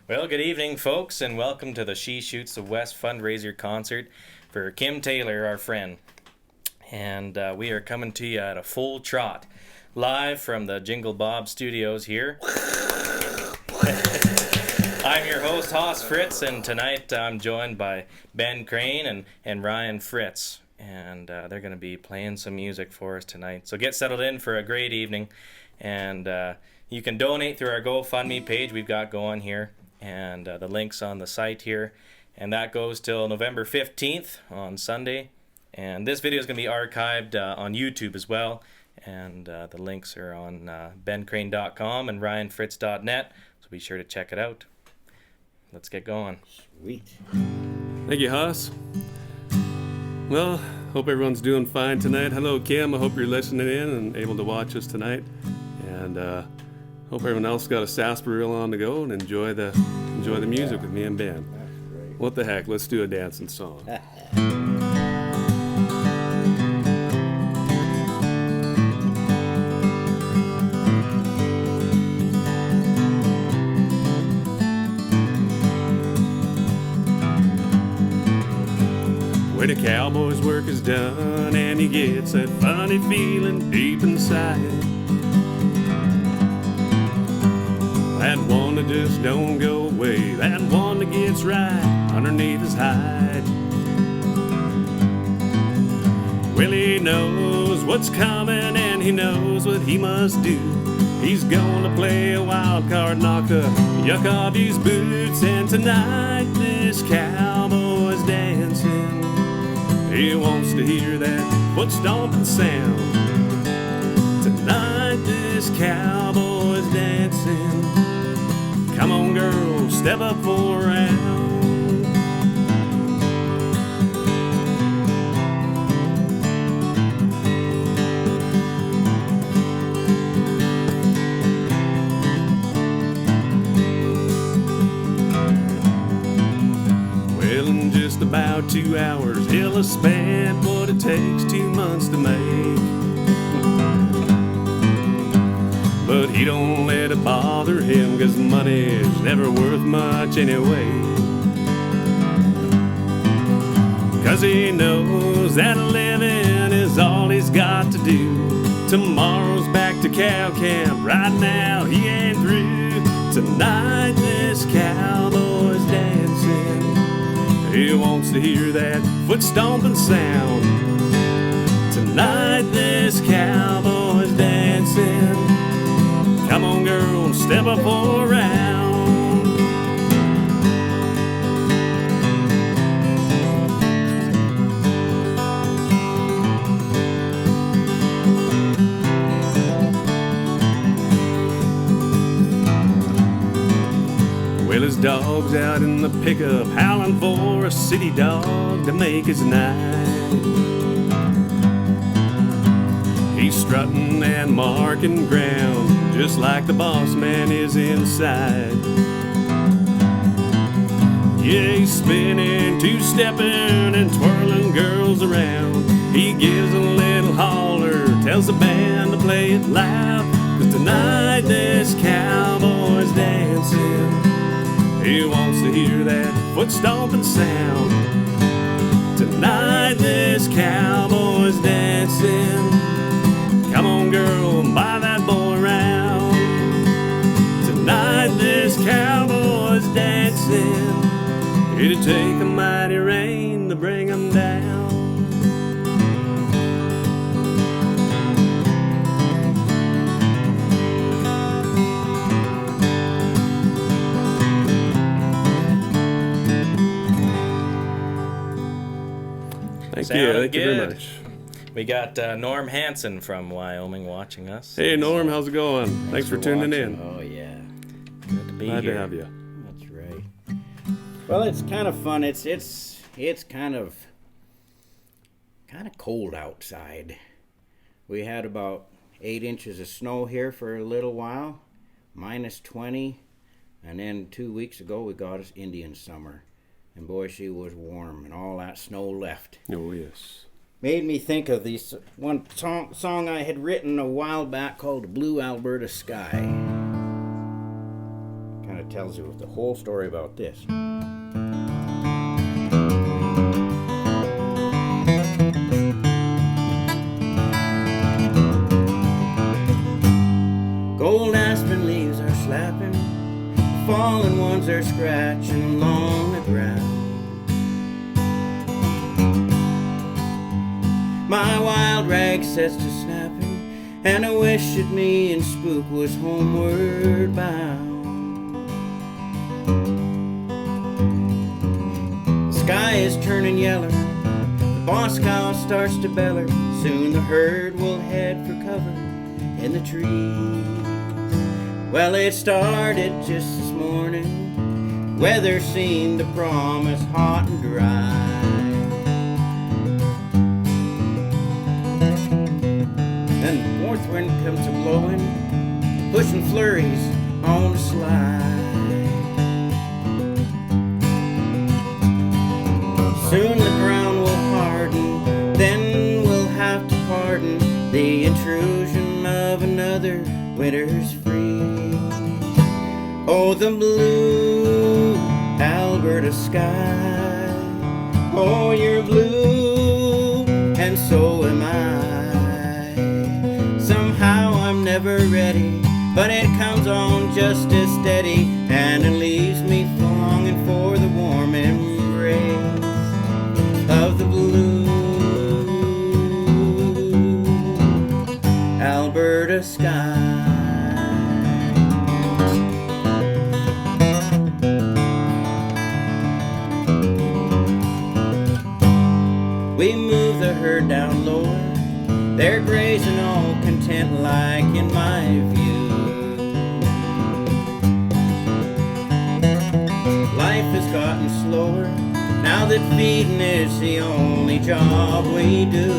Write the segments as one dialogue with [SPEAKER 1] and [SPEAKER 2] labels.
[SPEAKER 1] Well, good evening, folks, and welcome to the She Shoots the West fundraiser concert for Kim Taylor, our friend. And we are coming to you at a full trot, live from the Jinglebob Studios here. I'm your host, Hoss Fritz, and tonight I'm joined by Ben Crane and Ryan Fritz. And they're going to be playing some music for us tonight. So get settled in for a great evening. And you can donate through our GoFundMe page we've got going here. And the link's on the site here. And that goes till November 15th on Sunday. And this video is going to be archived on YouTube as well. And the links are on bencrane.com and ryanfritz.net. So be sure to check it out. Let's get going.
[SPEAKER 2] Sweet.
[SPEAKER 3] Thank you, Hoss. Well, hope everyone's doing fine tonight. Hello, Kim. I hope you're listening in and able to watch us tonight. And hope everyone else got a sarsaparilla on the go and enjoy the music with me and Ben. What the heck? Let's do a dancing song. When a cowboy's work is done and he gets that funny feeling deep inside, that one that just don't go away, that one that gets right underneath his hide. Well, he knows what's coming and he knows what he must do. He's gonna play a wild card, knock the yuck off his boots, and tonight this cowboy's dancing. He wants to hear that foot stomping sound. Tonight this cowboy's dancing. Come on, girl, step up for a round. Well, in just about 2 hours, he'll have spent what it takes 2 months to make. But he don't let it bother him, 'cause money's never worth much anyway. 'Cause he knows that living is all he's got to do. Tomorrow's back to cow camp, right now he ain't through. Tonight this cowboy's dancing. He wants to hear that foot stomping sound. Tonight this cowboy's dancing. Come on, girl, step up for a round. Well, his dog's out in the pickup, howling for a city dog to make his night. He's strutting and marking ground, just like the boss man is inside. Yeah, he's spinning, two-stepping, and twirling girls around. He gives a little holler, tells the band to play it loud. 'Cause tonight this cowboy's dancing. He wants to hear that foot stomping sound. Tonight this cowboy's dancing. Come on, girl, buy that boy around. Tonight this cowboy's dancing. It'd take a mighty rain to bring him down. Thank you very much.
[SPEAKER 1] We got Norm Hansen from Wyoming watching us.
[SPEAKER 3] Hey, Norm, how's it going? Thanks for tuning in.
[SPEAKER 2] Oh, yeah.
[SPEAKER 1] Good to be
[SPEAKER 3] Glad
[SPEAKER 1] here.
[SPEAKER 3] to have you.
[SPEAKER 2] That's right. Well, it's kind of fun. It's kind of cold outside. We had about 8 inches of snow here for a little while, minus 20, and then 2 weeks ago we got us Indian summer. And boy, she was warm, and all that snow left.
[SPEAKER 3] Oh, yes.
[SPEAKER 2] Made me think of this one song I had written a while back called Blue Alberta Sky. Kind of tells you the whole story about this. Gold aspen leaves are slapping, fallen ones are scratching along the ground. My wild rag sets to snapping, and I wish that me and Spook was homeward bound. The sky is turning yeller, the boss cow starts to beller, soon the herd will head for cover in the trees. Well, it started just this morning, weather seemed to promise hot and dry. Then the north wind comes a-blowing, pushing flurries on the slide. Soon the ground will harden, then we'll have to pardon the intrusion of another winter's freeze. Oh, the blue Alberta sky, oh, you're blue, and so am I. Somehow I'm never ready, but it comes on just as steady, and it leaves me longing for the warm embrace of the blue Alberta sky. We move the herd down lower, they're grazing all content like in my view. Life has gotten slower, now that feeding is the only job we do.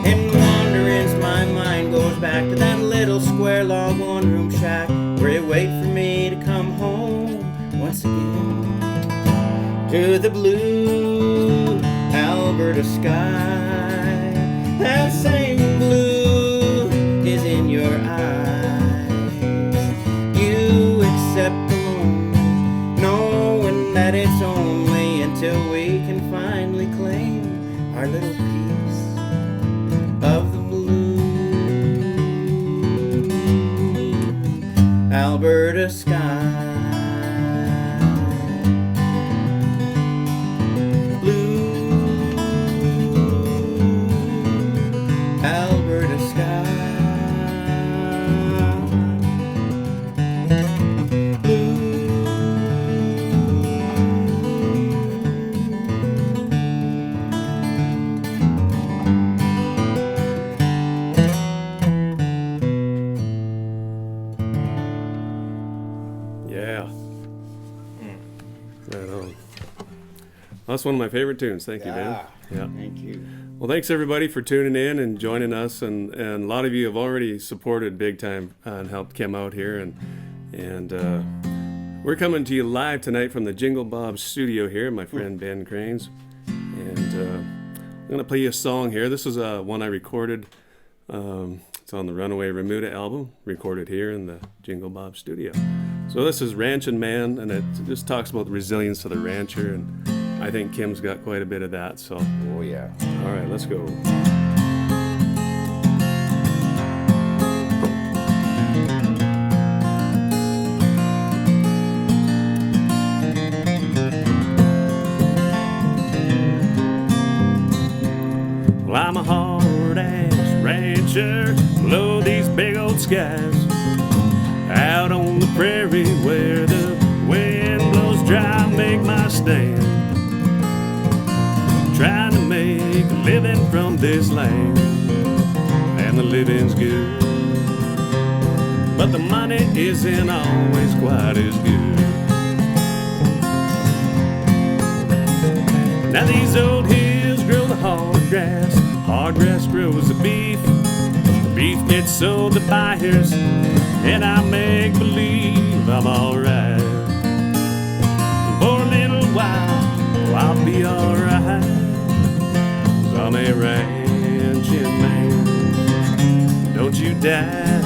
[SPEAKER 2] In wanderings my mind goes back to that little square log one-room shack where you wait for me to come home once again. To the blue Alberta sky, that same blue is in your eyes. You accept the lonely, knowing that it's only until we can finally claim our little piece of the blue Alberta sky.
[SPEAKER 3] That's one of my favorite tunes. Thank you, man.
[SPEAKER 2] Yeah. Thank you.
[SPEAKER 3] Well, thanks everybody for tuning in and joining us, and a lot of you have already supported big time and helped Kim out here, and we're coming to you live tonight from the Jinglebob Studio here, my friend Ben Cranes, and I'm gonna play you a song here. This is one I recorded. It's on the Runaway Remuda album, recorded here in the Jinglebob Studio. So this is Ranchin' Man, and it just talks about the resilience of the rancher, and I think Kim's got quite a bit of that, so.
[SPEAKER 2] Oh, yeah.
[SPEAKER 3] All right, let's go. Well, I'm a hard-ass rancher below these big old skies, out on the prairie where the wind blows dry, make my stand, trying to make a living from this land, and the living's good, but the money isn't always quite as good. Now these old hills grow the hard grass grows the beef gets sold to buyers, and I make believe I'm alright. For a little while, I'll be alright. I'm a ranching man, don't you doubt.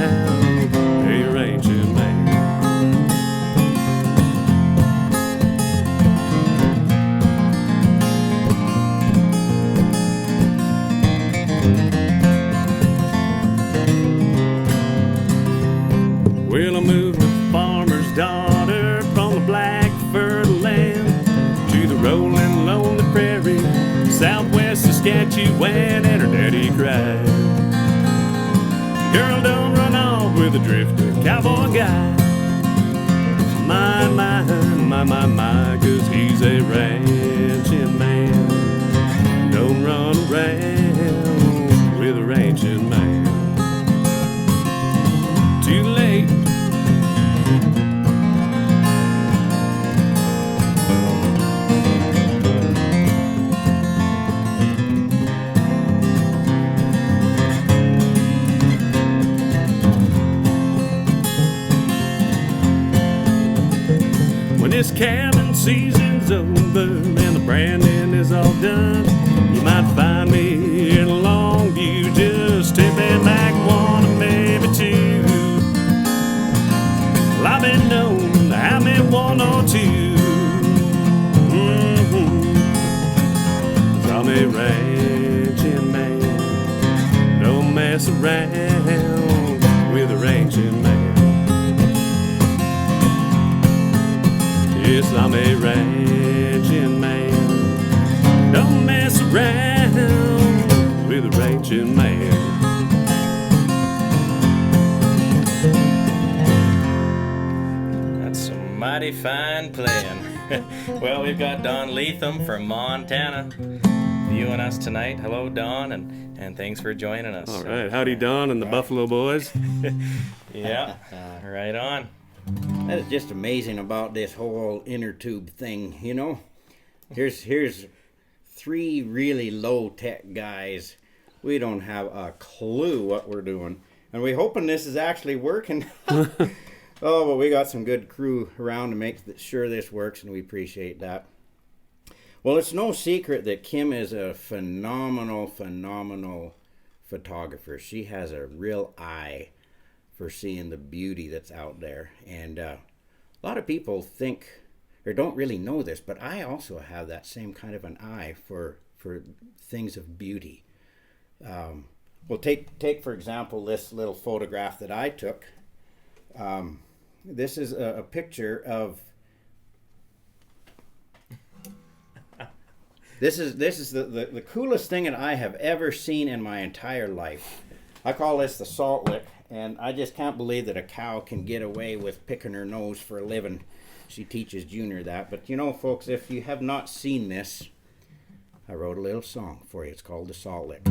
[SPEAKER 3] cried. Girl, don't run off with a drifter cowboy guy. My, 'cause he's a ranching man. Don't run around with a ranching man. Too late. When this cabin season's over and the branding is all done, you might find me in Longview just tipping back one or maybe two. Well, I've been known to have me one or two. 'Cause I'm a ranching man. Don't mess around with a ranching man. Yes, I'm a ranching man. Don't mess around with a ranching man.
[SPEAKER 1] That's some mighty fine playing. Well, we've got Don Leatham from Montana viewing us tonight. Hello, Don, and thanks for joining us.
[SPEAKER 3] All right, howdy, Don and the Buffalo Boys.
[SPEAKER 1] Yeah, right on.
[SPEAKER 2] That is just amazing about this whole inner tube thing, you know. Here's three really low-tech guys. We don't have a clue what we're doing, and we're hoping this is actually working. Oh, but we got some good crew around to make sure this works, and we appreciate that. Well, it's no secret that Kim is a phenomenal photographer. She has a real eye for seeing the beauty that's out there. And a lot of people think, or don't really know this, but I also have that same kind of an eye for things of beauty. Well, take for example, this little photograph that I took. This is a picture of... This is the coolest thing that I have ever seen in my entire life. I call this the salt lick. And I just can't believe that a cow can get away with picking her nose for a living. She teaches Junior that. But you know, folks, if you have not seen this, I wrote a little song for you. It's called The Salt Lick.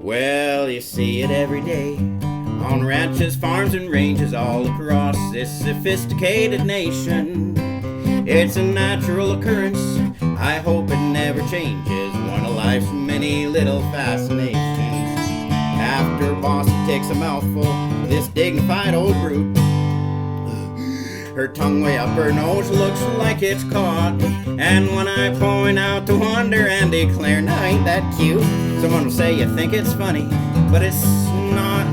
[SPEAKER 2] Well, you see it every day on ranches, farms, and ranges all across this sophisticated nation. It's a natural occurrence. I hope it never changes. One of life's many little fascinations. After boss takes a mouthful, this dignified old brute, her tongue way up her nose looks like it's caught. And when I point out the wonder and declare, now ain't that cute, someone will say you think it's funny, but it's not.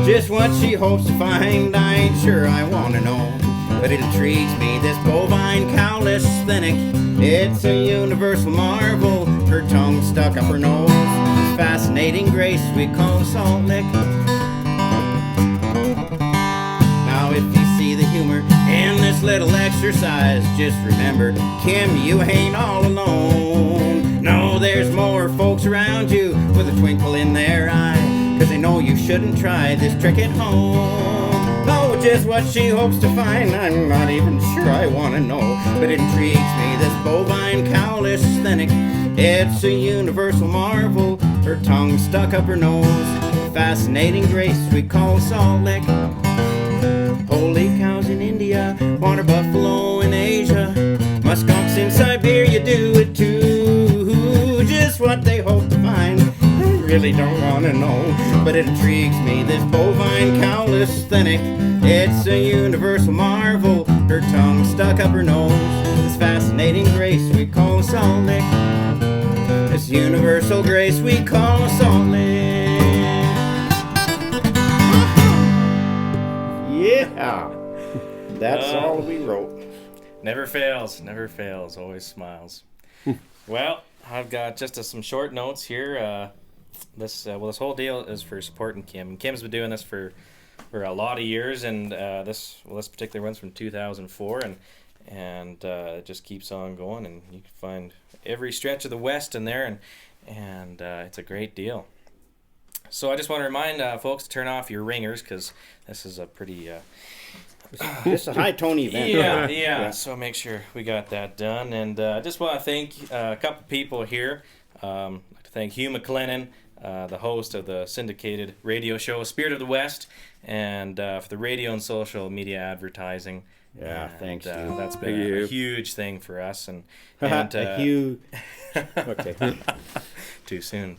[SPEAKER 2] Just what she hopes to find, I ain't sure I want to know. But it intrigues me, this bovine cowless cynic. It's a universal marvel, her tongue stuck up her nose. This fascinating grace we call a salt lick. Now if you see the humor in this little exercise, just remember, Kim, you ain't all alone. No, there's more folks around you with a twinkle in their eye, 'cause they know you shouldn't try this trick at home. Oh, just what she hopes to find, I'm not even sure I want to know. But it intrigues me, this bovine cowless cynic. It's a universal marvel, her tongue stuck up her nose. Fascinating grace we call salt lick. Holy cows in India, water buffalo in Asia, muskunks in Siberia do it too. Just what they hope to find, I really don't want to know. But it intrigues me, this bovine cowless cynic. It's a universal marvel, her tongue stuck up her nose. This fascinating grace we call a salt lick. This universal grace we call a salt lick. Yeah, that's all we wrote.
[SPEAKER 1] Never fails, always smiles. Well, I've got just some short notes here. This whole deal is for supporting Kim. Kim's been doing this for a lot of years, and this particular one's from 2004, and it just keeps on going, and you can find every stretch of the West in there, and it's a great deal. So I just want to remind folks to turn off your ringers, because this is a pretty
[SPEAKER 2] It's a high tone event.
[SPEAKER 1] yeah. So make sure we got that done, and I just want to thank a couple people here. I'd like to thank Hugh McLennan, the host of the syndicated radio show Spirit of the West, and for the radio and social media advertising.
[SPEAKER 2] Yeah,
[SPEAKER 1] And,
[SPEAKER 2] thanks, Hugh.
[SPEAKER 1] That's
[SPEAKER 3] Thank
[SPEAKER 1] been a
[SPEAKER 3] you.
[SPEAKER 1] huge thing for us, and
[SPEAKER 2] A huge. Okay.
[SPEAKER 1] too soon.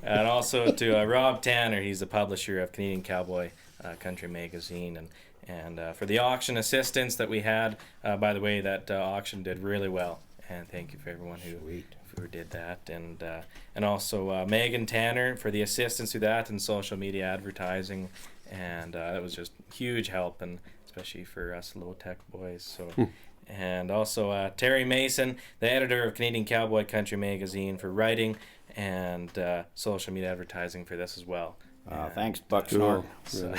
[SPEAKER 1] And also to Rob Tanner, he's the publisher of Canadian Cowboy Country Magazine, and for the auction assistance that we had. By the way, that auction did really well, and thank you for everyone who did that, and also Megan Tanner for the assistance through that and social media advertising, and that was just huge help, and especially for us low tech boys. So. And also Terry Mason, the editor of Canadian Cowboy Country Magazine, for writing and social media advertising for this as well.
[SPEAKER 2] Thanks, Buck
[SPEAKER 3] Cool.
[SPEAKER 2] Snort.
[SPEAKER 1] So,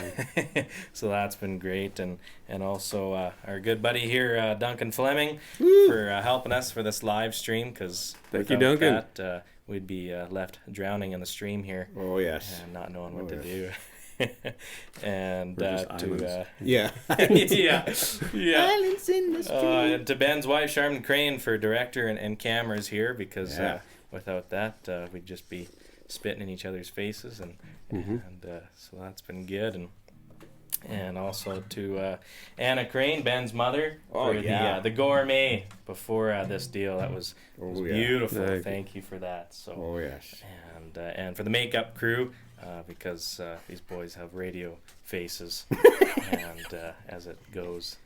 [SPEAKER 1] so that's been great, and also our good buddy here, Duncan Fleming, for helping us for this live stream, because
[SPEAKER 3] Thank you, Duncan.
[SPEAKER 1] that, we'd be left drowning in the stream here
[SPEAKER 2] Oh, yes.
[SPEAKER 1] and not knowing what to do. And
[SPEAKER 3] We're just
[SPEAKER 1] to
[SPEAKER 3] islands.
[SPEAKER 2] Yeah.
[SPEAKER 1] yeah.
[SPEAKER 2] Islands in the street.
[SPEAKER 1] And to Ben's wife, Charmin Crane, for director and cameras here, because
[SPEAKER 2] Yeah.
[SPEAKER 1] without that, we'd just be spitting in each other's faces, and so that's been good, and also to Anna Crane, Ben's mother,
[SPEAKER 2] Oh,
[SPEAKER 1] for
[SPEAKER 2] yeah.
[SPEAKER 1] the gourmet before this deal. That was
[SPEAKER 2] Oh, yeah.
[SPEAKER 1] beautiful.
[SPEAKER 3] Thank you.
[SPEAKER 1] Thank you for that. So
[SPEAKER 2] Oh, yes.
[SPEAKER 1] and for the makeup crew, because these boys have radio faces, and as it goes,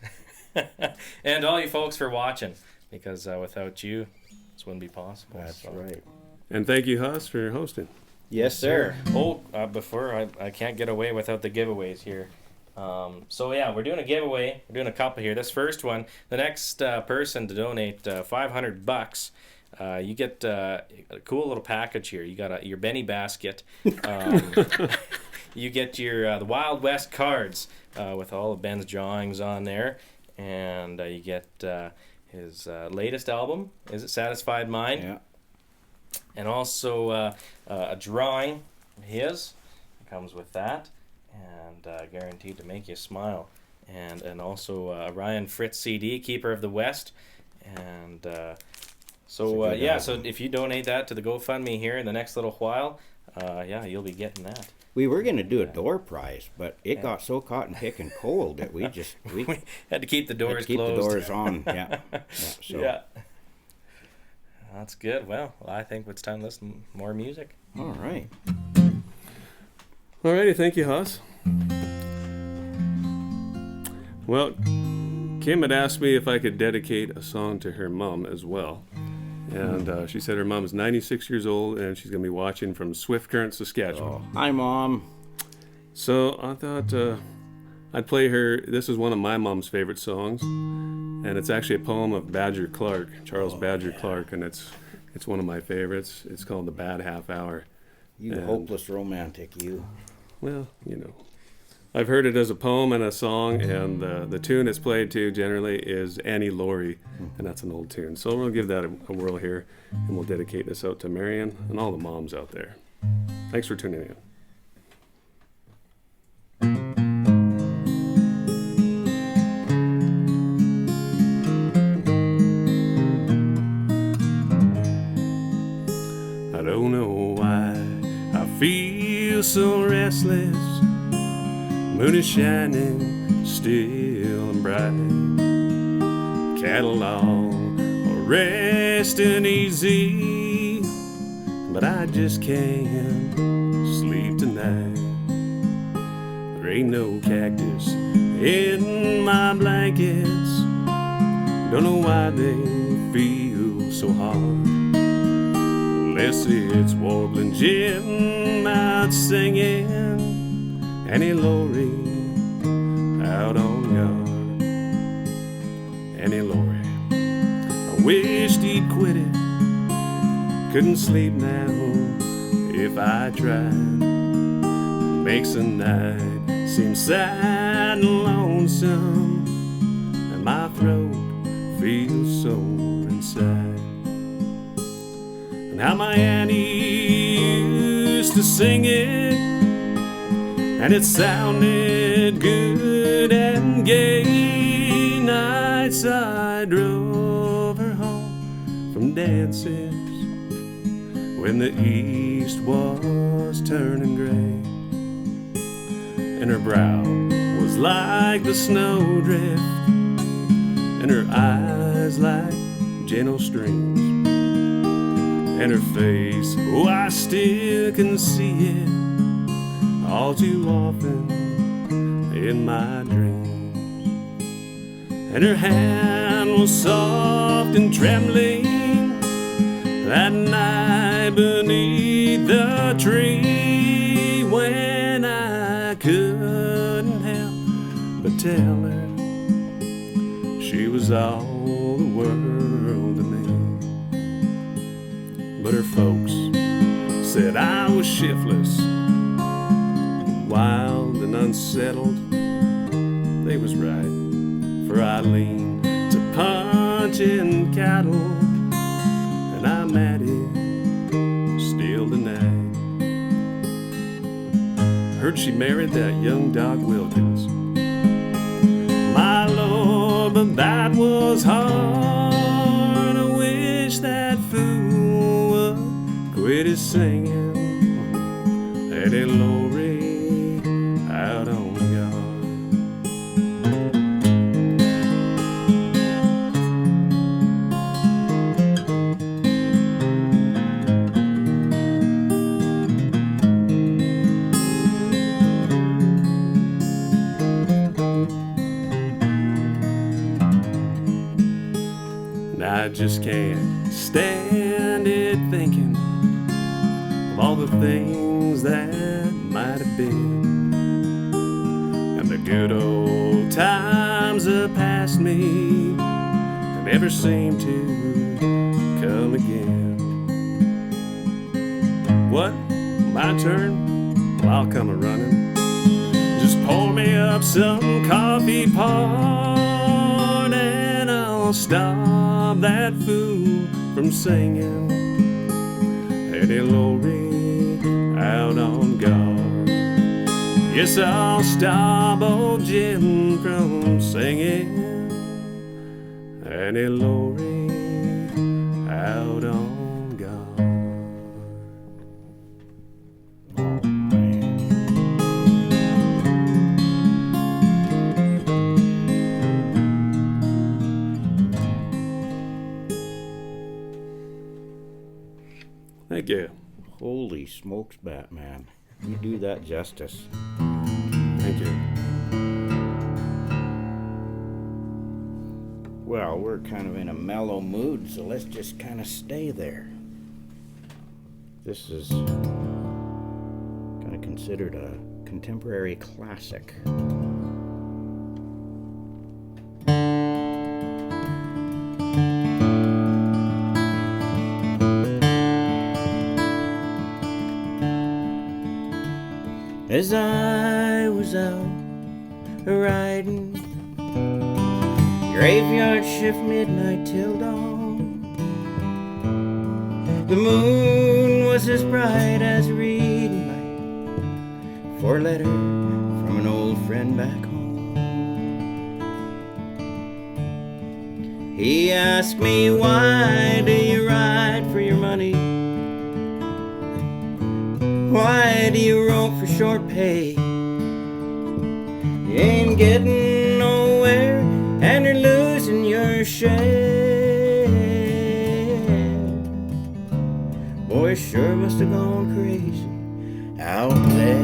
[SPEAKER 1] and all you folks for watching, because without you, this wouldn't be possible.
[SPEAKER 2] That's
[SPEAKER 1] So.
[SPEAKER 2] right.
[SPEAKER 3] And thank you, Hoss, for hosting.
[SPEAKER 2] Yes, sir.
[SPEAKER 1] Oh, before I can't get away without the giveaways here. So yeah, we're doing a giveaway. We're doing a couple here. This first one, the next person to donate $500, you get a cool little package here. You got your Benny basket. You get your the Wild West cards with all of Ben's drawings on there, and you get his latest album. Is It Satisfied Mind?
[SPEAKER 2] Yeah.
[SPEAKER 1] And also a drawing of his comes with that, and guaranteed to make you smile. And also a Ryan Fritz CD, Keeper of the West. And so if you donate that to the GoFundMe here in the next little while, you'll be getting that.
[SPEAKER 2] We were going to do a door prize, but it got so cotton picking cold that we
[SPEAKER 1] Had to keep the doors
[SPEAKER 2] had to keep
[SPEAKER 1] closed.
[SPEAKER 2] the doors on. Yeah. So.
[SPEAKER 1] Yeah. That's good. Well, I think it's time to listen to more music.
[SPEAKER 2] All right.
[SPEAKER 3] Alrighty, thank you, Hoss. Well, Kim had asked me if I could dedicate a song to her mom as well. And she said her mom's 96 years old and she's going to be watching from Swift Current, Saskatchewan.
[SPEAKER 2] Oh, hi, Mom.
[SPEAKER 3] So I thought I'd play her. This is one of my mom's favorite songs. And it's actually a poem of Badger Clark, Charles Badger Clark, and it's one of my favorites. It's called The Bad Half Hour.
[SPEAKER 2] You
[SPEAKER 3] And-
[SPEAKER 2] hopeless romantic, you.
[SPEAKER 3] Well, I've heard it as a poem and a song, and the tune it's played to generally is Annie Laurie, and that's an old tune. So we'll give that a whirl here, and we'll dedicate this out to Marion and all the moms out there. Thanks for tuning in. I don't know why I feel so restless. Moon is shining still and bright. Cattle all are resting easy, but I just can't sleep tonight. There ain't no cactus in my blankets. Don't know why they feel so hard. Unless it's warbling Jim out singing Annie Laurie out on guard. Annie Laurie, I wished he'd quit it. Couldn't sleep now if I tried. Makes the night seem sad and lonesome, and my throat feels sore inside. Now my auntie used to sing it, and it sounded good and gay. Nights I drove her home from dances when the east was turning gray, and her brow was like the snowdrift, and her eyes like gentle streams, and her face, oh, I still can see it all too often in my dreams. And her hand was soft and trembling that night beneath the tree, when I couldn't help but tell her she was all the world to me. But her folks said I was shiftless, wild and unsettled. They was right, for I leaned to punching cattle, and I'm at it still tonight. Heard she married that young Doc Wilkins. My Lord, but that was hard. I wish that fool would quit his singing. Eddie Laurie out on God. And I just can't stand it thinking of all the things that might have been, and the good old times that passed me and never seem to come again. What? My turn? Well, I'll come a-running. Just pour me up some coffee pot, and I'll stop that fool from singing Eddie Laurie out on guard. Yes, I'll stop old Jim from singing Eddie Laurie out on guard.
[SPEAKER 2] Oh, man.
[SPEAKER 3] Thank you.
[SPEAKER 2] Holy smokes, Batman. You do that justice.
[SPEAKER 3] Thank you.
[SPEAKER 2] Well, we're kind of in a mellow mood, so let's just kind of stay there. This is kind of considered a contemporary classic. As I was out riding, graveyard shift, midnight till dawn, the moon was as bright as reading my 4-letter from an old friend back home. He asked me, why do you ride for your money? Why do you rope for short pay? You ain't getting nowhere and you're losing your share. Boy, sure must have gone crazy out there.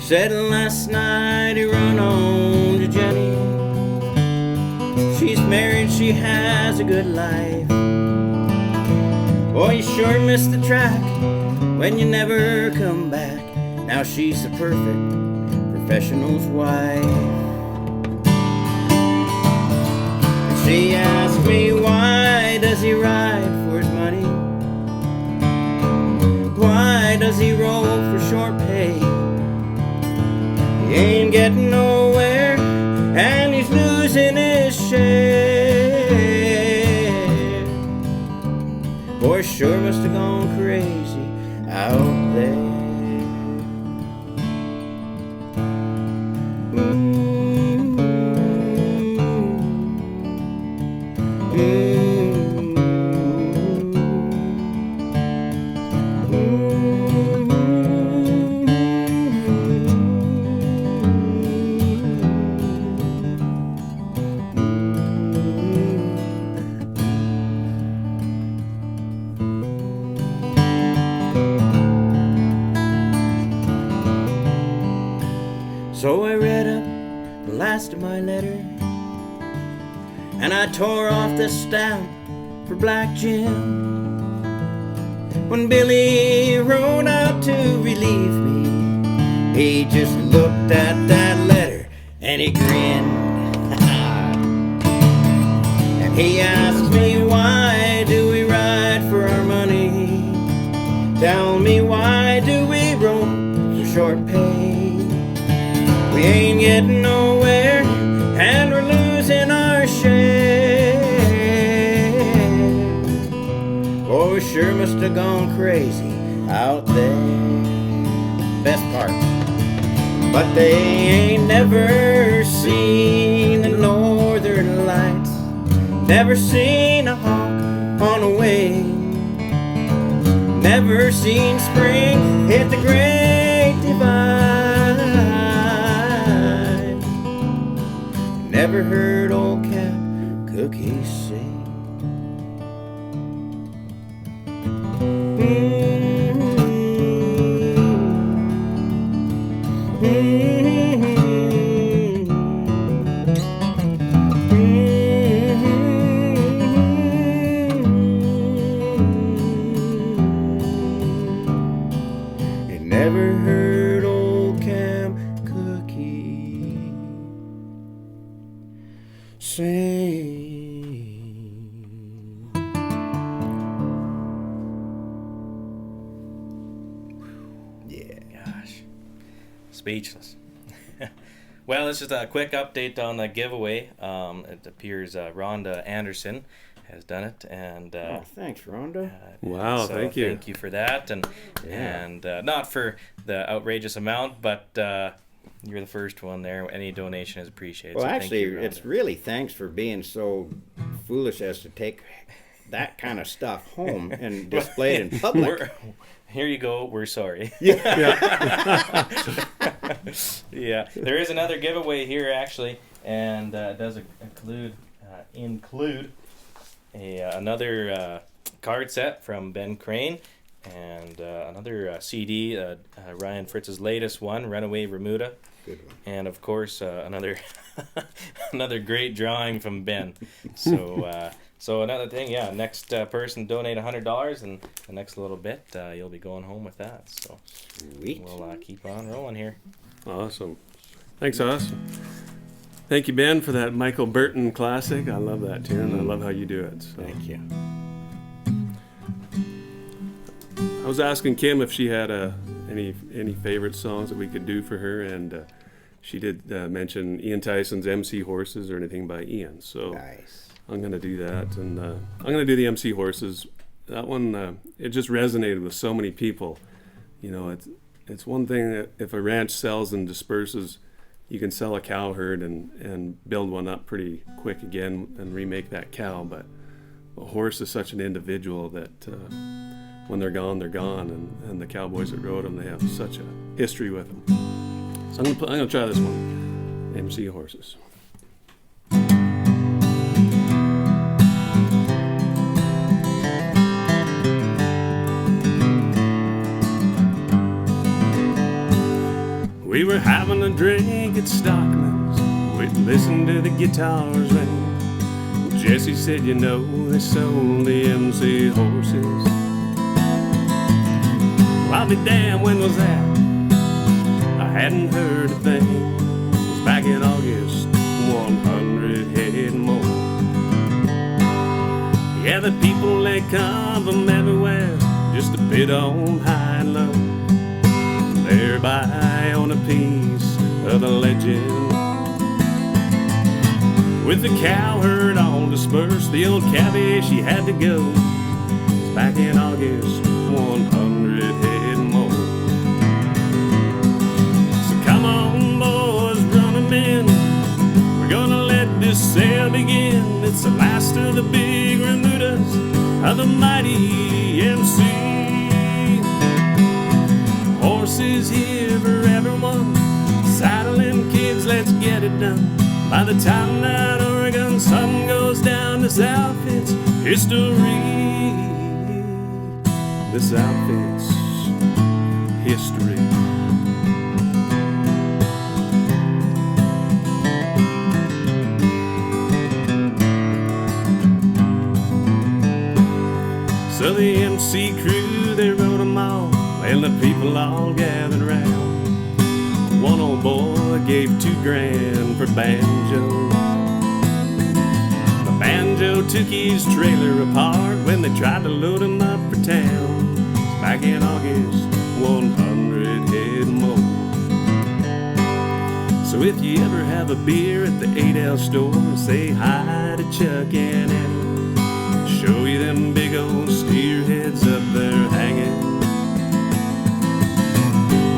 [SPEAKER 2] Said last night he run on to Jenny. She's married, she has a good life. Boy, you sure missed the track when you never come back. Now she's the perfect professional's wife. And she asked me, why does he ride for his money? Why does he roll for short pay? He ain't getting nowhere losing his share. Boy, sure must have gone crazy out there. So I read up the last of my letter, and I tore off the stamp for Black Jim. When Billy rode out to relieve me, he just looked at that letter and he grinned. And he asked me, why do we ride for our money? Tell me, why do we roll for short pay? We ain't getting nowhere, and we're losing our share. Oh, we sure must have gone crazy out there. Best part. But they ain't never seen the northern lights, never seen a hawk on a wing, never seen spring hit the Great Divide. Never heard old Cap Cookie sing. You never heard old Cap Cookie sing. Yeah.
[SPEAKER 1] Gosh, speechless. Well, it's just a quick update on the giveaway. It appears Rhonda Anderson has done it, and
[SPEAKER 2] Oh, thanks, Rhonda.
[SPEAKER 3] Wow,
[SPEAKER 1] so
[SPEAKER 3] thank you.
[SPEAKER 1] Thank you for that, and not for the outrageous amount, but you're the first one there. Any donation is appreciated.
[SPEAKER 2] Well,
[SPEAKER 1] so
[SPEAKER 2] actually,
[SPEAKER 1] thank you,
[SPEAKER 2] it's
[SPEAKER 1] Rhonda.
[SPEAKER 2] really thanks for being so foolish as to take that kind of stuff home and display it in public.
[SPEAKER 1] Here you go. We're sorry.
[SPEAKER 3] Yeah.
[SPEAKER 1] Yeah, there is another giveaway here actually, and it does include another card set from Ben Crane, and another CD, Ryan Fritz's latest one, Runaway Remuda,
[SPEAKER 2] Good one.
[SPEAKER 1] and of course another another great drawing from Ben. So so another thing, yeah, next person donate $100, and the next little bit you'll be going home with that. So
[SPEAKER 2] Sweet.
[SPEAKER 1] we'll keep on rolling here.
[SPEAKER 3] Awesome. Thanks, Hoss. Thank you, Ben, for that Michael Burton classic. I love that tune. I love how you do it. So.
[SPEAKER 2] Thank you.
[SPEAKER 3] I was asking Kim if she had any favorite songs that we could do for her, and she did mention Ian Tyson's MC Horses or anything by Ian. So
[SPEAKER 2] Nice.
[SPEAKER 3] I'm going to do that, and I'm going to do the MC Horses. That one, it just resonated with so many people. You know, it's one thing that if a ranch sells and disperses, you can sell a cow herd and build one up pretty quick again and remake that cow. But a horse is such an individual that when they're gone, and the cowboys that rode them, they have such a history with them. So I'm gonna try this one, MC Horses. We were having a drink at Stockman's. We'd listen to the guitars ring. Jesse said, you know, they sold the MC Horses. Well, I'll be damned, when was that? I hadn't heard a thing. It was back in August, 100 head more. Yeah, the people, they come from everywhere just to bid on high and low, thereby on a piece of the legend. With the cow herd all dispersed, the old cabby, she had to go. Back in August, 100 head more. So come on, boys, run 'em in. We're gonna let this sale begin. It's the last of the big remudas of the mighty MC. Horses here for everyone. Saddling kids, let's get it done. By the time that Oregon sun goes down, this outfit's history. This outfit's history. So the MC crew, they rode 'em all, and the people all gathered round. One old boy gave $2,000 for banjo. The banjo took his trailer apart when they tried to load him up for town. Back in August, 100 head more. So if you ever have a beer at the 8L store, say hi to Chuck and Annie. Show you them big old steer heads up there hanging.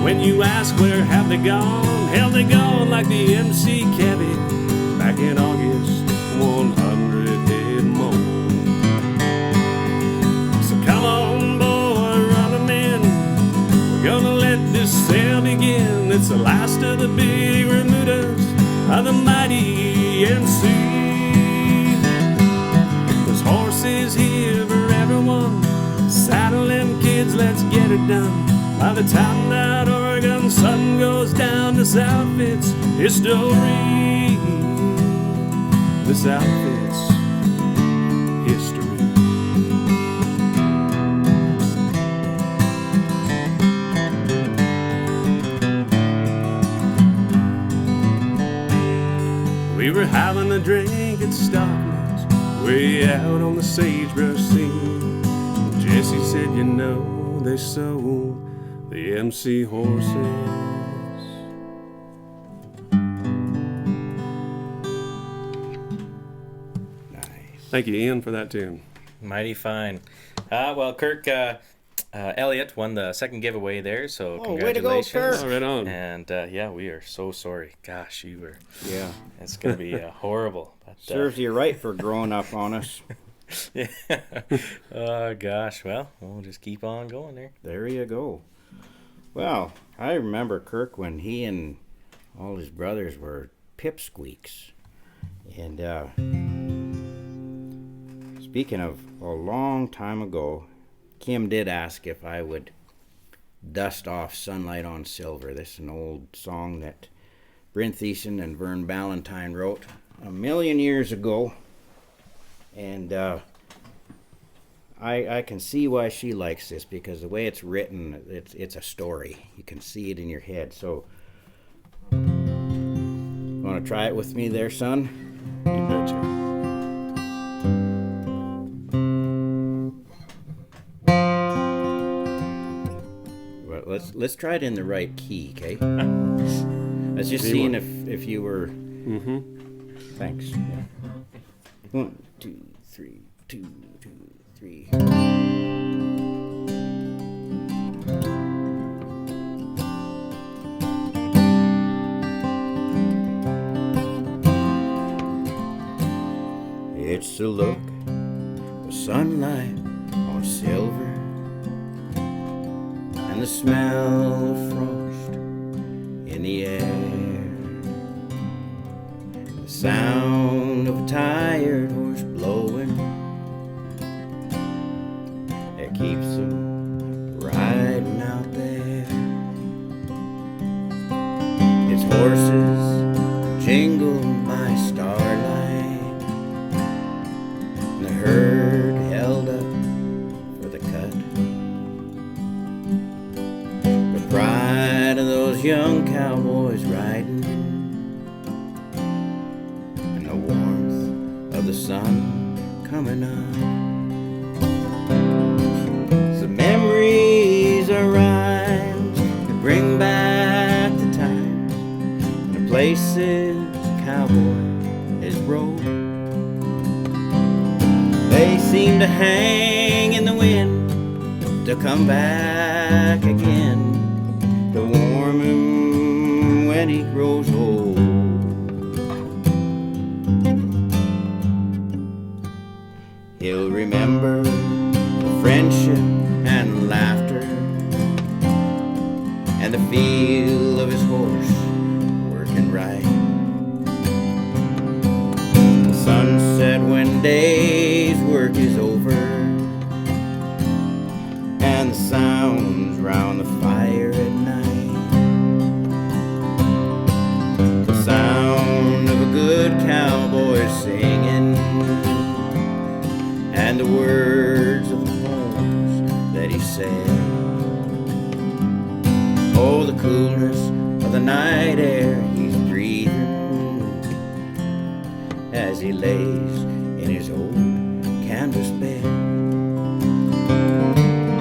[SPEAKER 3] When you ask where have they gone, hell they gone like the MC cabby. Back in August, 100 head more. So come on, boy, run 'em in. We're gonna let this sale begin. It's the last of the big remudas of the mighty MC. There's horses here for everyone. Saddling kids, let's get it done. By the time that Oregon sun goes down, this outfit's history. This outfit's history. We were having a drink at Stockman's, way out on the sagebrush scene. Jesse said, you know, they sold the MC horses.
[SPEAKER 2] Nice.
[SPEAKER 3] Thank you, Ian, for that tune.
[SPEAKER 1] Mighty fine. Well, Kirk Elliott won the second giveaway there, so
[SPEAKER 2] Oh, way to go,
[SPEAKER 1] congratulations.
[SPEAKER 2] Kirk.
[SPEAKER 3] Oh, right on.
[SPEAKER 1] And yeah, we are so sorry. Gosh, you were.
[SPEAKER 2] Yeah.
[SPEAKER 1] It's gonna be horrible. But,
[SPEAKER 2] Serves you right for growing up on us.
[SPEAKER 1] yeah. Oh gosh. Well, we'll just keep on going there.
[SPEAKER 2] There you go. Well, I remember Kirk when he and all his brothers were pipsqueaks. And speaking of a long time ago, Kim did ask if I would dust off Sunlight on Silver. This is an old song that Bryn Thiessen and Vern Ballantyne wrote a million years ago. And I can see why she likes this, because the way it's written, it's a story. You can see it in your head. So, want to try it with me there, son?
[SPEAKER 3] You betcha.
[SPEAKER 2] Well, let's try it in the right key, okay? I was just seeing if you were.
[SPEAKER 3] Mm-hmm.
[SPEAKER 2] Thanks. Yeah. 1, 2, 3, 2, 2, 3. It's the look of sunlight on silver, and the smell of frost in the air, the sound of a tired horse blowing that keeps him riding out there. His horses jingled by starlight, and the herd held up for the cut. The pride of those young cowboys riding, and the warmth of the sun coming up. So memories are rhymes that bring back the times and the places a cowboy has road. They seem to hang in the wind, to come back again, to warm him when he grows old. He'll remember the friendship and laughter and the feel of his horse working right. The sunset when day's work is over, and the sounds round the fire at night. The sound of a good cowboy singing, and the words of the poems that he said. Oh, the coolness of the night air he's breathing as he lays in his old canvas bed.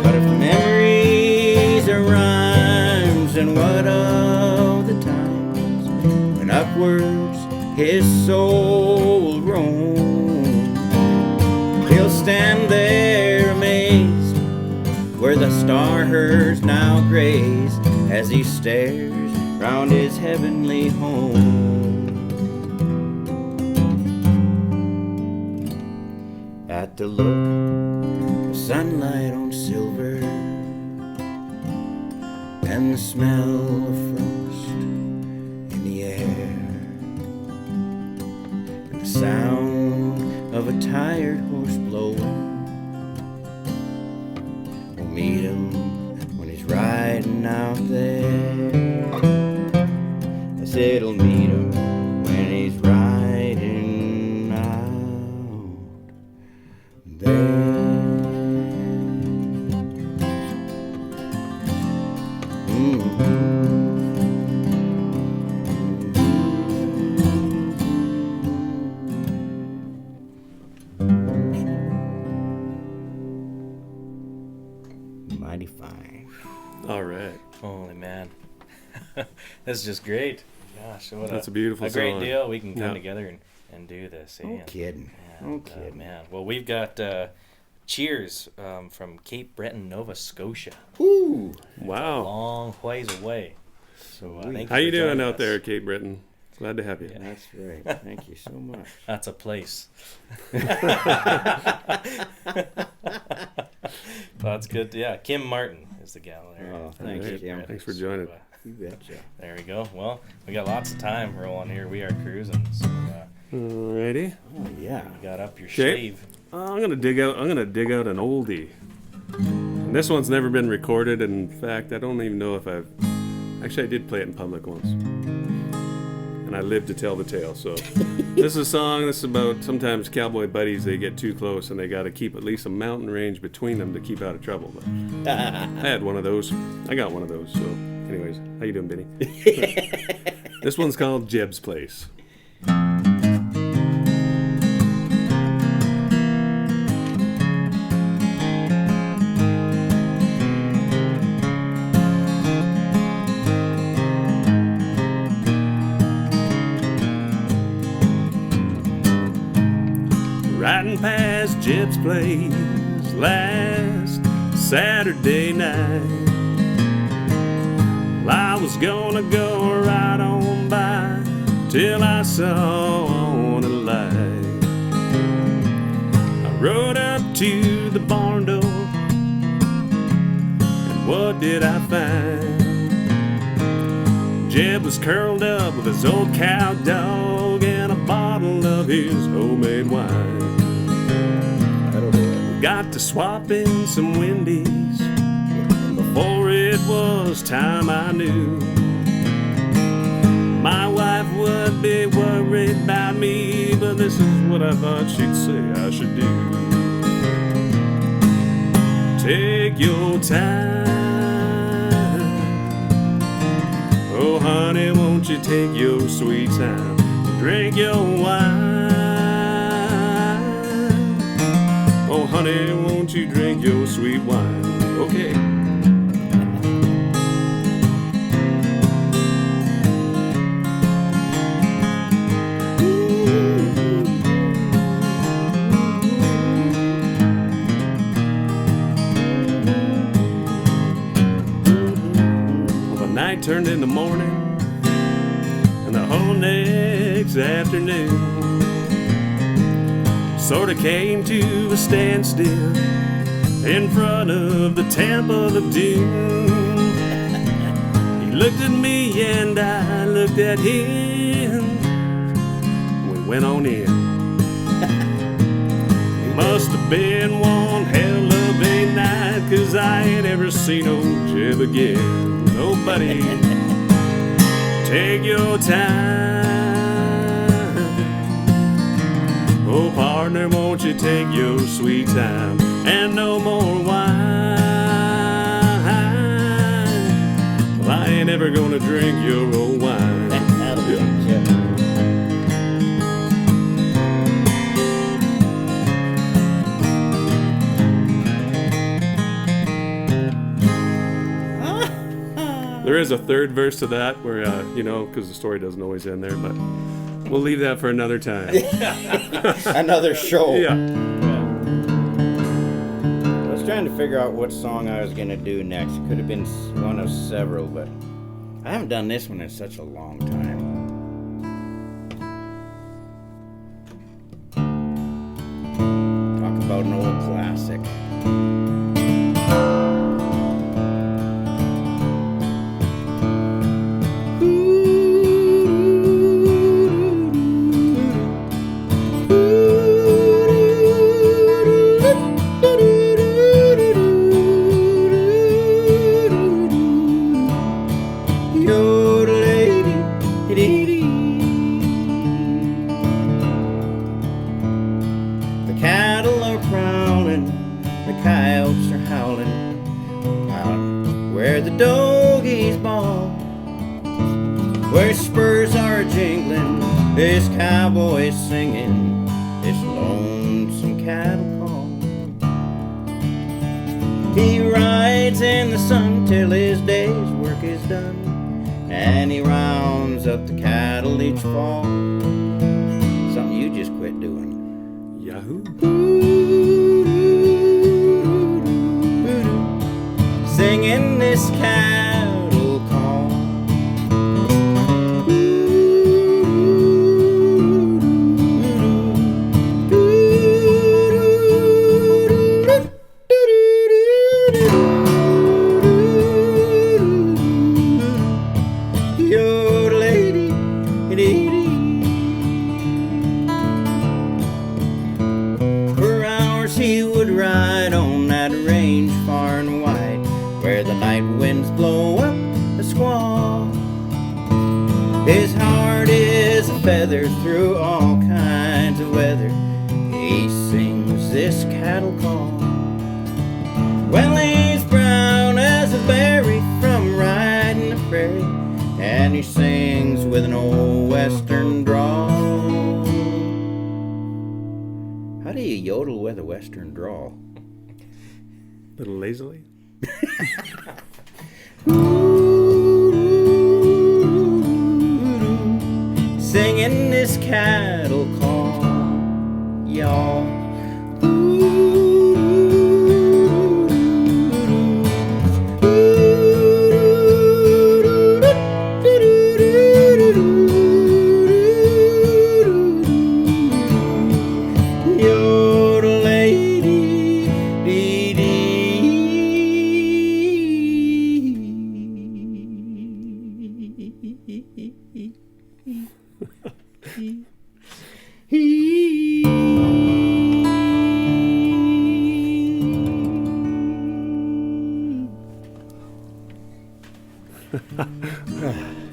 [SPEAKER 2] But if memories are rhymes, then what of the times when upwards his soul roams? He'll stand there amazed where the star herds now graze, as he stares round his heavenly home. At the look of sunlight on silver, and the smell of frost in the air, and the sound of a tired horse blowing, we'll meet him when he's riding out there. I said it'll meet him when he's riding out there. Mighty fine.
[SPEAKER 3] All right.
[SPEAKER 1] Holy man. This is just great. Gosh, what
[SPEAKER 3] That's a beautiful
[SPEAKER 1] great
[SPEAKER 3] song.
[SPEAKER 1] deal. We can come
[SPEAKER 3] Yeah.
[SPEAKER 1] together and do this.
[SPEAKER 2] No
[SPEAKER 1] Ian.
[SPEAKER 2] kidding.
[SPEAKER 1] Yeah,
[SPEAKER 2] No kidding.
[SPEAKER 1] man. Well, we've got cheers from Cape Breton, Nova Scotia.
[SPEAKER 2] Ooh.
[SPEAKER 3] Wow.
[SPEAKER 1] Long ways away. So thank
[SPEAKER 3] How you
[SPEAKER 1] for
[SPEAKER 3] doing
[SPEAKER 1] joining
[SPEAKER 3] out
[SPEAKER 1] us.
[SPEAKER 3] there, Cape Breton? Glad to have you.
[SPEAKER 2] That's right. Thank you so much.
[SPEAKER 1] That's a place. That's good. Yeah, Kim Martin is the gal there.
[SPEAKER 2] Oh, thanks,
[SPEAKER 3] Alright.
[SPEAKER 2] Jim.
[SPEAKER 3] Thanks for joining.
[SPEAKER 2] You betcha.
[SPEAKER 1] There we go. Well, we got lots of time rolling here. We are cruising. So
[SPEAKER 3] Alrighty.
[SPEAKER 2] Oh, yeah.
[SPEAKER 1] you got up your
[SPEAKER 3] Okay.
[SPEAKER 1] sleeve.
[SPEAKER 3] I'm gonna dig out an oldie. And this one's never been recorded. In fact, I don't even know if I've. Actually, I did play it in public once. And I lived to tell the tale. So this is a song. This is about sometimes cowboy buddies. They get too close and they got to keep at least a mountain range between them to keep out of trouble. But I had one of those. I got one of those. So, anyways, how you doing, Benny? This one's called Jeb's Place. Riding past Jeb's Place last Saturday night. Well, I was gonna go right on by till I saw on a light. I rode up to the barn door, and what did I find? Jeb was curled up with his old cow dog and a bottle of his homemade wine. We got to swapping some Wendy's before it was time. I knew my wife would be worried about me, but this is what I thought she'd say I should do. Take your time. Oh, honey, won't you take your sweet time? Drink your wine. Oh, honey, won't you drink your sweet wine? Okay. turned into morning, and the whole next afternoon sort of came to a standstill in front of the Temple of Doom. He looked at me and I looked at him. We went on in. Must have been one hell of a night, 'cause I ain't ever seen old Jeb again. Nobody, take your time. Oh, partner, won't you take your sweet time, and no more wine. Well, I ain't ever gonna drink your old wine.
[SPEAKER 2] That'll be Jeb.
[SPEAKER 3] There is a third verse to that where, because the story doesn't always end there, but we'll leave that for another time.
[SPEAKER 2] Another show.
[SPEAKER 3] Yeah.
[SPEAKER 2] I was trying to figure out what song I was going to do next. It could have been one of several, but I haven't done this one in such a long time. Talk about an old classic. Where spurs are jingling, this cowboy is singing this lonesome cattle call. He rides in the sun till his day's work is done, and he rounds up the cattle each fall. Something you just quit doing.
[SPEAKER 3] Yahoo!
[SPEAKER 2] Singing this cattle call. For hours he would ride on that range far and wide, where the night winds blow up a squall. His heart is a feather through all kinds of weather. He sings this cattle call. Well, he's brown as a berry from riding the prairie, and he sings with an old western drawl. How do you yodel with a western drawl?
[SPEAKER 3] A little lazily.
[SPEAKER 2] Singing this cattle call, y'all.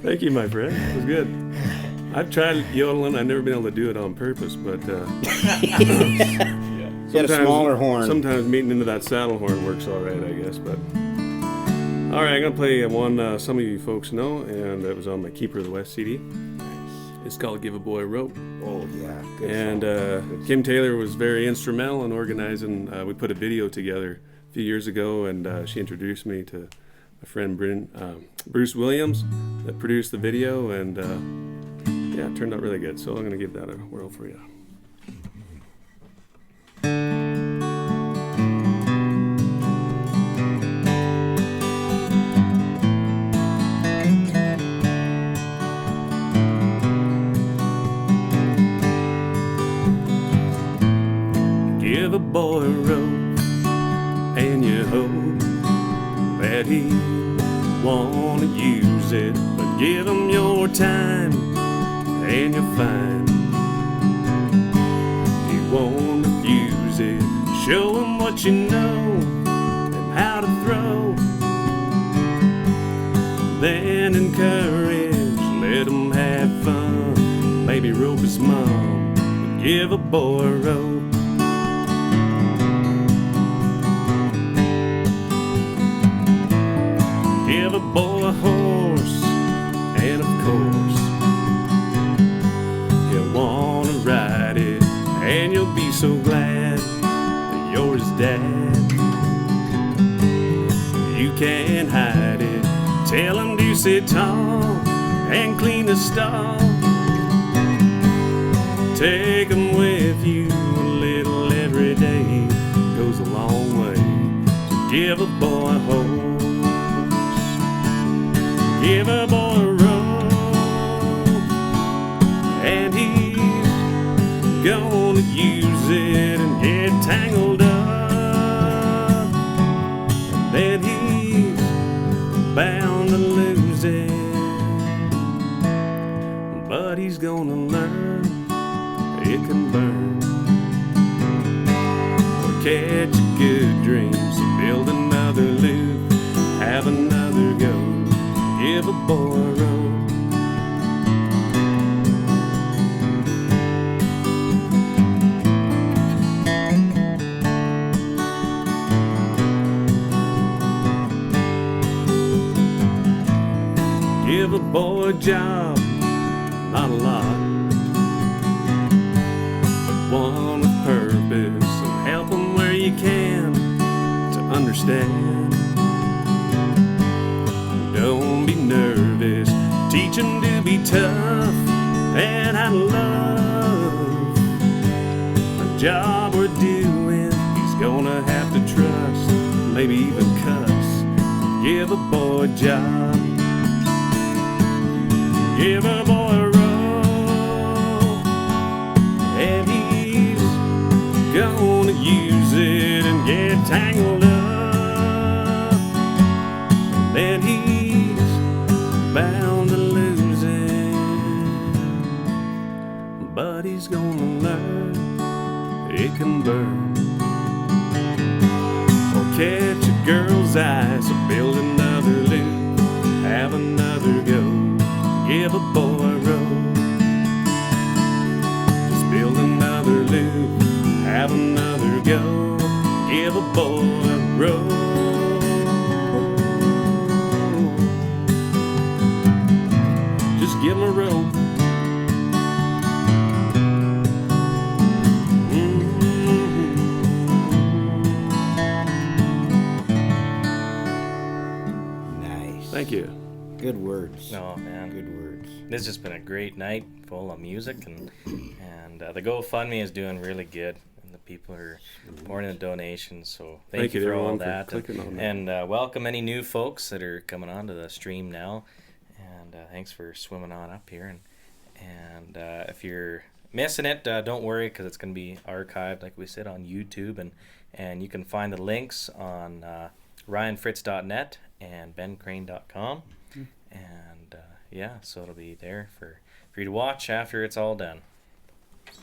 [SPEAKER 3] Thank you, my friend. It was good. I've tried yodeling. I've never been able to do it on purpose, but
[SPEAKER 2] Get a smaller horn.
[SPEAKER 3] Sometimes meeting into that saddle horn works all right, I guess. But all right, I'm gonna play one some of you folks know, and it was on my Keeper of the West CD. It's called "Give a Boy a Rope."
[SPEAKER 2] Oh yeah, good
[SPEAKER 3] And
[SPEAKER 2] song.
[SPEAKER 3] Kim Taylor was very instrumental in organizing. We put a video together a few years ago, and she introduced me to my friend Bruce Williams that produced the video, and yeah, it turned out really good. So I'm going to give that a whirl for you. give a boy a rope, and you hope that he wanna use it, but give him your time, and you'll find he won't refuse it. Show him what you know and how to throw, then encourage, let him have fun. Maybe rope his mom, but give a boy a rope. Give a boy a horse, and of course he'll wanna ride it, and you'll be so glad that you're his dad. You can't hide it. Tell him to sit tall and clean the stall. Take him with you a little every day, goes a long way to give a boy a horse. Give a boy a rope, and he's gonna use it and get tangled up. Then he's bound to lose it, but he's gonna learn it can burn. Or catch a good dream, so build another loop, have another go. Give a boy a rope. Give a boy a job, not a lot, but one with purpose, and help him where you can to understand. Don't be nervous, teach him to be tough and how to love. The job we're doing, he's gonna have to trust, maybe even cuss. Give a boy a job, give a boy a rope, and he's gonna use it and get tangled up. Then he's bound to lose it, but he's gonna learn it can burn. Or catch a girl's eye, so build another loop, have another go. Give a boy a rope, just build another loop, have another go. Give a boy a rope. Just give him a rope.
[SPEAKER 2] Nice.
[SPEAKER 3] Thank you.
[SPEAKER 2] Good words.
[SPEAKER 1] Oh man,
[SPEAKER 2] Good words.
[SPEAKER 1] this has just been a great night full of music, and the GoFundMe is doing really good, and the people are pouring in donations. So thank you for all
[SPEAKER 3] everyone
[SPEAKER 1] that,
[SPEAKER 3] clicking on that.
[SPEAKER 1] and welcome any new folks that are coming onto the stream now, and thanks for swimming on up here. And if you're missing it, don't worry, because it's going to be archived, like we said, on YouTube, and you can find the links on ryanfritz.net and bencrane.com. And yeah, so it'll be there for you to watch after it's all done. So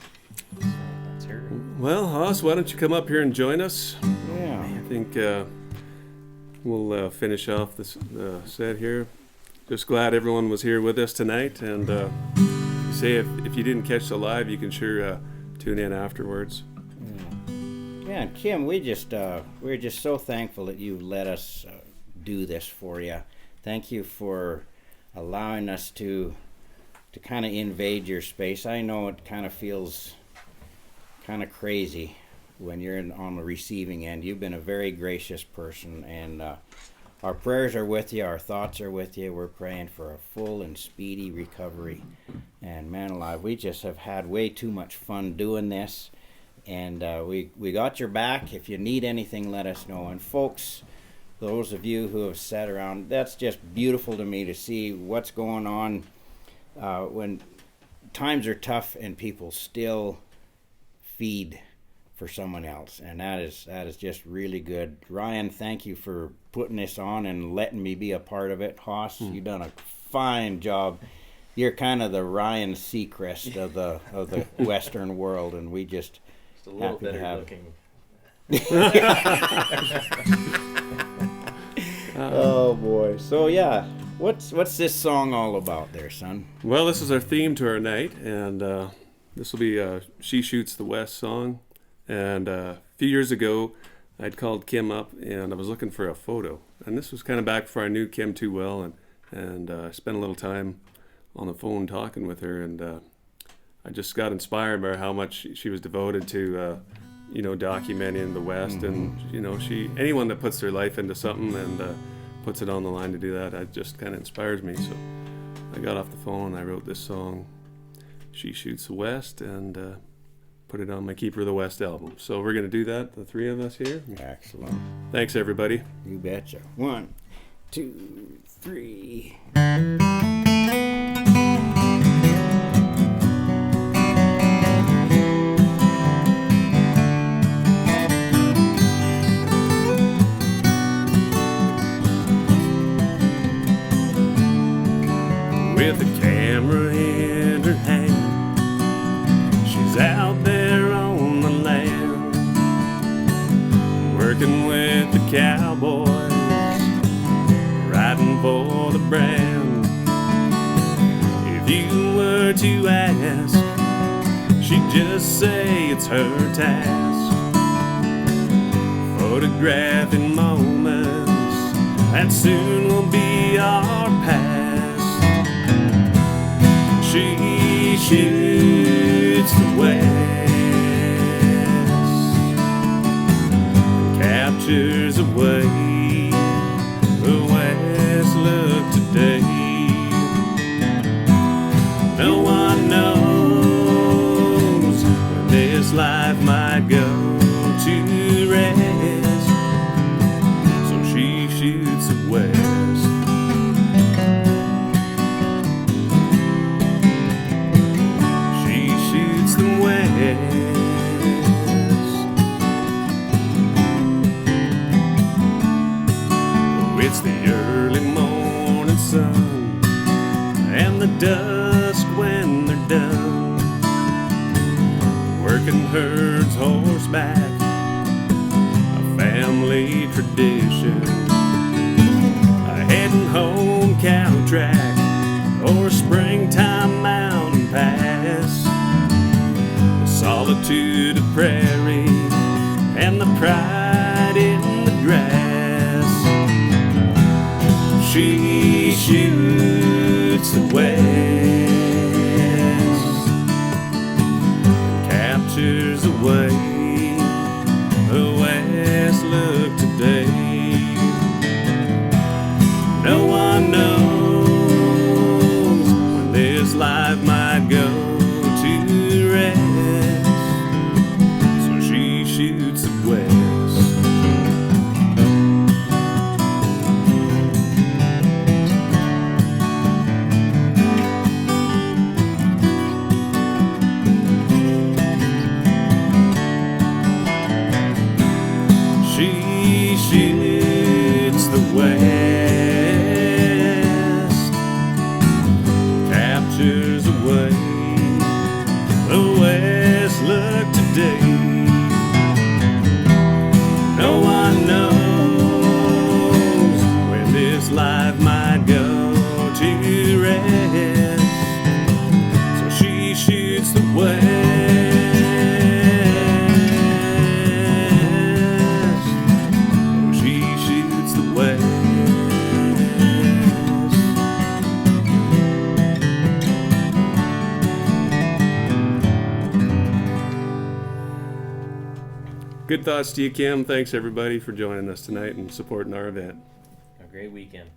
[SPEAKER 1] that's her.
[SPEAKER 3] Well, Hoss, why don't you come up here and join us?
[SPEAKER 2] Yeah.
[SPEAKER 3] I think we'll finish off this set here. Just glad everyone was here with us tonight, and say if you didn't catch the live, you can sure tune in afterwards.
[SPEAKER 2] Yeah, and Kim, we're just so thankful that you let us do this for you. Thank you for allowing us to kind of invade your space. I know it kind of feels kind of crazy when you're on the receiving end. You've been a very gracious person, and our prayers are with you. Our thoughts are with you. We're praying for a full and speedy recovery. And man alive, we just have had way too much fun doing this. And we got your back. If you need anything, let us know. And folks, those of you who have sat around, that's just beautiful to me to see what's going on when times are tough and people still feed for someone else, and that is just really good. Ryan, thank you for putting this on and letting me be a part of it. Hoss, you've done a fine job. You're kind of the Ryan Seacrest of the Western world, and we just
[SPEAKER 1] a little
[SPEAKER 2] happy to
[SPEAKER 1] better
[SPEAKER 2] have
[SPEAKER 1] looking.
[SPEAKER 2] Oh boy! So yeah, what's this song all about, there, son?
[SPEAKER 3] Well, this is our theme to our night, and this will be a She Shoots the West song. And a few years ago, I'd called Kim up, and I was looking for a photo. And this was kind of back before I knew Kim too well, and I spent a little time on the phone talking with her, and I just got inspired by how much she was devoted to, documenting the West. And anyone that puts their life into something and puts it on the line to do that, it just kind of inspires me. So I got off the phone and I wrote this song, She Shoots the West, and put it on my Keeper of the West album. So we're going to do that, the three of us here.
[SPEAKER 2] Excellent.
[SPEAKER 3] Thanks, everybody.
[SPEAKER 2] You betcha. 1, 2, 3.
[SPEAKER 3] With a camera in her hand, she's out there on the land, working with the cowboys, riding for the brand. If you were to ask, she'd just say it's her task, photographing moments that soon will be our past. She shoots the West, captures away the West look today. No one knows when this life might go to rest, so she shoots the West. It's the early morning sun and the dusk when they're done, working herds horseback, a family tradition, a heading home cow track or a springtime mountain pass, the solitude of prairie and the pride in the grass. She shoots the West, captures away the West look today. No one knows when this life might go to rest, so she shoots the West. Shoots the West, captures away the West look today. No one knows when this life might go to rest, so she shoots the West. Good thoughts to you, Kim. Thanks, everybody, for joining us tonight and supporting our event.
[SPEAKER 1] A great weekend.